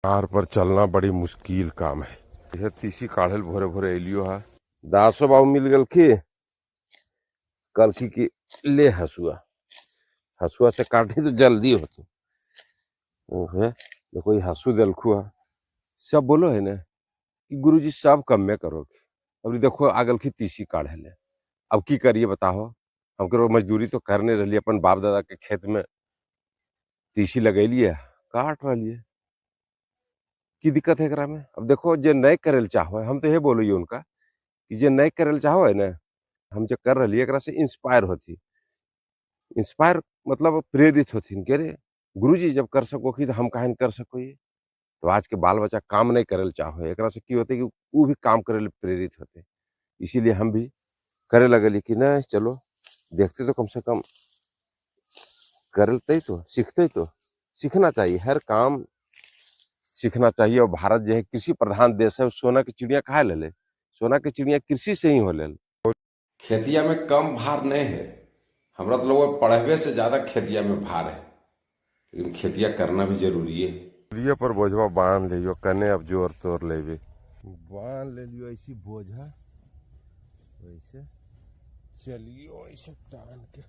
Car पर चलना बड़ी मुश्किल काम है। यह तीसी काढ़ल भोरे भोरे एलियो है। दासो बाबू मिल गल की कलखी की ले हसुआ हसुआ से काटी तो जल्दी होती है। देखो ये हसु दिलखू है। सब बोलो है ना कि गुरुजी सब कम में करोगे। अब ये देखो आगल की तीसी काढ़े ले। अब की करिए बताओ। हम करो मजदूरी तो करने रही अपन बाप दादा के खेत में तीसी लगैलिए काट रही है। की दिक्कत है एकरा में। अब देखो जे नहीं करे चाहो हम तो ये बोलो उनका कि जे नहीं करे चाहो है ना हम जो कर रही एकरा से इंस्पायर होती। इंस्पायर मतलब प्रेरित होती कह रे गुरुजी जब कर सको कि तो हम काहे न कर सको। ये तो आज के बाल बच्चा काम नहीं करे चाहो एकरा से की होते कि वो भी काम करे प्रेरित होते। इसीलिए हम भी करे लगल कि नहीं चलो देखते तो कम से कम करते तो सीखते तो सीखना चाहिए। हर काम सीखना चाहिए। और भारत जो है कृषि प्रधान देश है। सोना की चिड़िया कहा ले ले। सोना की चिड़िया कृषि से ही हो ले। खेतिया में कम भार नहीं है। हमरा तो लोग पढ़वे से ज्यादा खेतिया में भार है, लेकिन खेतिया करना भी जरूरी है। लिए पर बोझवा बांध लियो कने अब जोर तोड़ लेबे बांध ले लियो ऐसी बोझा वैसे चलियो ऐसे टान के।